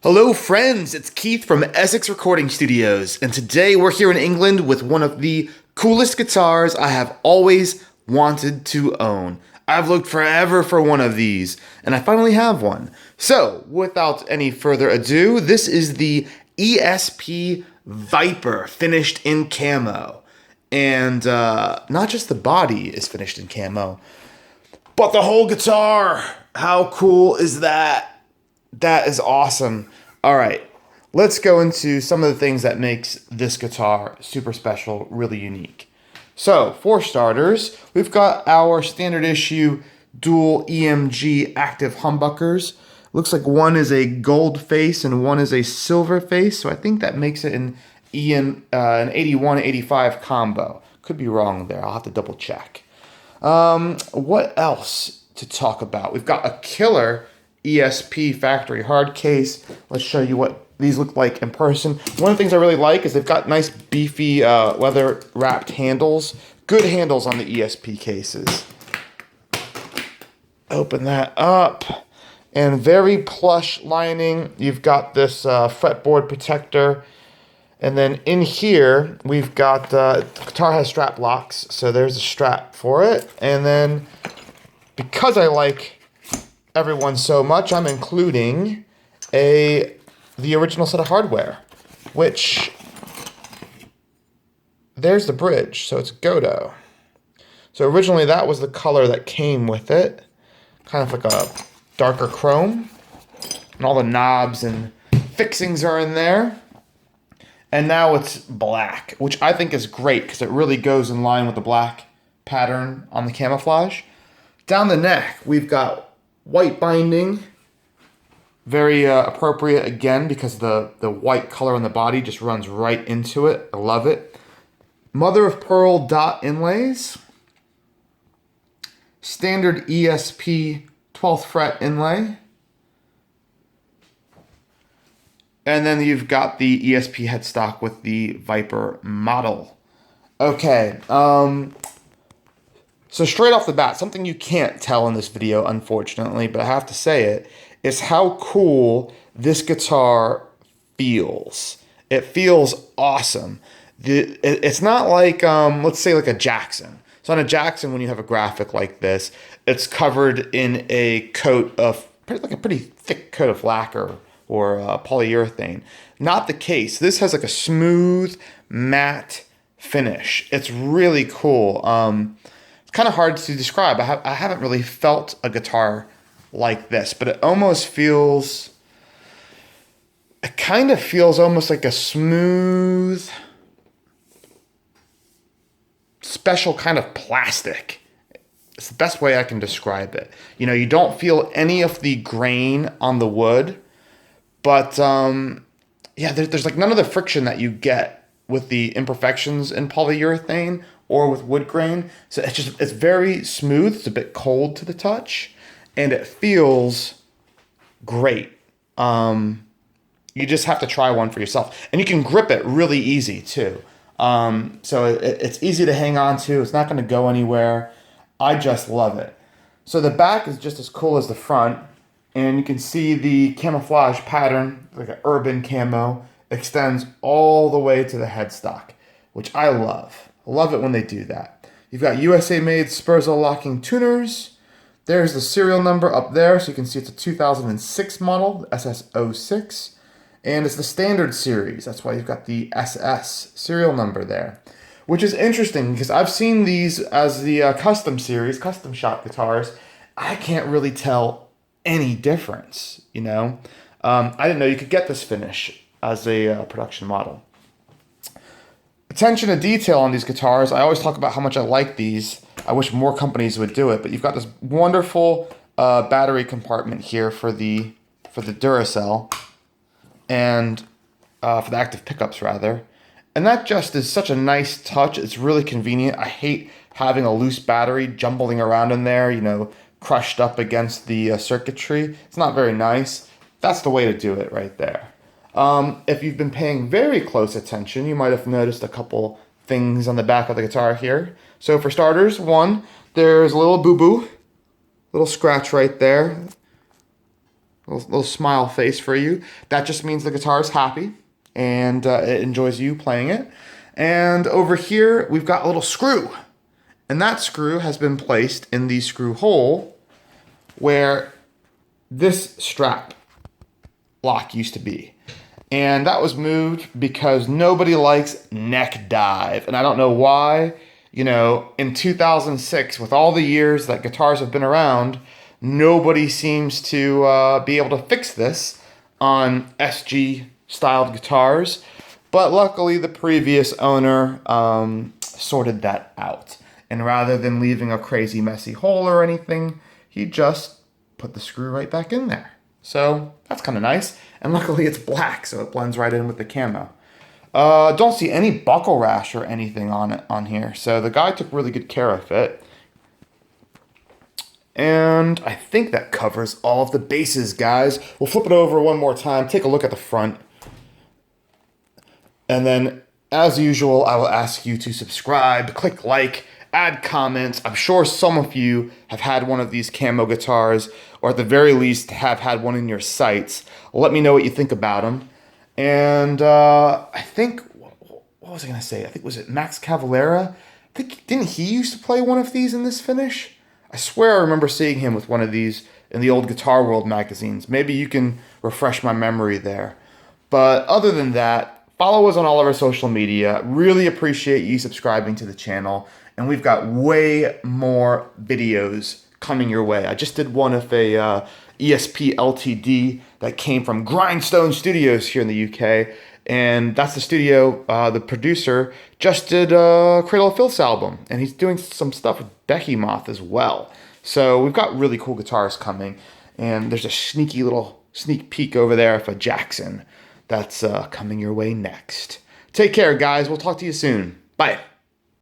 Hello, friends. It's Keith from Essex Recording Studios, and today we're here in England with one of the coolest guitars I have always wanted to own. I've looked forever for one of these, and I finally have one. So, without any further ado, this is the ESP Viper finished in camo. And not just the body is finished in camo, but the whole guitar. How cool is that? That is awesome. All right, let's go into some of the things that makes this guitar super special, really unique. So, for starters, we've got our standard issue dual EMG active humbuckers. Looks like one is a gold face and one is a silver face, so I think that makes it an 81-85 combo. Could be wrong there. I'll have to double check. What else to talk about? We've got a killer ESP factory hard case. Let's show you what these look like in person. One of the things I really like is they've got nice beefy leather wrapped handles. Good handles on the ESP cases. Open that up. And very plush lining. You've got this fretboard protector. And then in here, we've got, the guitar has strap locks, so there's a strap for it. And then, because I like everyone so much, I'm including the original set of hardware, which, there's the bridge, so it's Gotoh. So originally that was the color that came with it, kind of like a darker chrome, and all the knobs and fixings are in there. And now it's black, which I think is great because it really goes in line with the black pattern on the camouflage. Down the neck, we've got white binding, very appropriate again because the white color on the body just runs right into it. I love it. Mother of pearl dot inlays. Standard ESP 12th fret inlay. And then you've got the ESP headstock with the Viper model. Okay, so straight off the bat, something you can't tell in this video, unfortunately, but I have to say it, is how cool this guitar feels. It feels awesome. It's not like, let's say like a Jackson. So on a Jackson, when you have a graphic like this, it's covered in a coat of, like a pretty thick coat of lacquer or polyurethane. Not the case. This has like a smooth, matte finish. It's really cool. It's kind of hard to describe. I haven't really felt a guitar like this, but it kind of feels almost like a smooth, special kind of plastic. It's the best way I can describe it. You know, you don't feel any of the grain on the wood, but yeah, there's like none of the friction that you get with the imperfections in polyurethane or with wood grain. So it's very smooth. It's a bit cold to the touch, and it feels great. You just have to try one for yourself, and you can grip it really easy too. So it's easy to hang on to. It's not going to go anywhere. I just love it. So the back is just as cool as the front, and you can see the camouflage pattern, like an urban camo, extends all the way to the headstock, which I love. I love it when they do that. You've got USA-made Spurzell locking tuners. There's the serial number up there, so you can see it's a 2006 model, the SS06. And it's the standard series. That's why you've got the SS serial number there. Which is interesting, because I've seen these as the custom series, custom shop guitars. I can't really tell any difference, you know? I didn't know you could get this finish as a production model. Attention to detail on these guitars. I always talk about how much I like these. I wish more companies would do it, but you've got this wonderful battery compartment here for the Duracell and for the active pickups rather. And that just is such a nice touch. It's really convenient. I hate having a loose battery jumbling around in there, you know, crushed up against the circuitry. It's not very nice. That's the way to do it right there. If you've been paying very close attention, you might have noticed a couple things on the back of the guitar here. So for starters, one, there's a little boo-boo, little scratch right there. little smile face for you. That just means the guitar is happy and it enjoys you playing it. And over here, we've got a little screw. And that screw has been placed in the screw hole where this strap lock used to be. And that was moved because nobody likes neck dive. And I don't know why. You know, in 2006, with all the years that guitars have been around, nobody seems to be able to fix this on SG-styled guitars. But luckily, the previous owner sorted that out. And rather than leaving a crazy messy hole or anything, he just put the screw right back in there. So that's kind of nice. And luckily, it's black, so it blends right in with the camo. Don't see any buckle rash or anything on it on here. So the guy took really good care of it. And I think that covers all of the bases, guys. We'll flip it over one more time. Take a look at the front. And then, as usual, I will ask you to subscribe, click like, add comments. I'm sure some of you have had one of these camo guitars, or at the very least have had one in your sights. Let me know what you think about them. And I think, what was I going to say? I think, was it Max Cavalera? Didn't he used to play one of these in this finish? I swear I remember seeing him with one of these in the old Guitar World magazines. Maybe you can refresh my memory there. But other than that, follow us on all of our social media. Really appreciate you subscribing to the channel. And we've got way more videos coming your way. I just did one of a ESP LTD that came from Grindstone Studios here in the UK. And that's the studio, the producer just did a Cradle of Filth's album. And he's doing some stuff with Behemoth as well. So we've got really cool guitars coming. And there's a sneaky little sneak peek over there of a Jackson that's coming your way next. Take care, guys. We'll talk to you soon. Bye.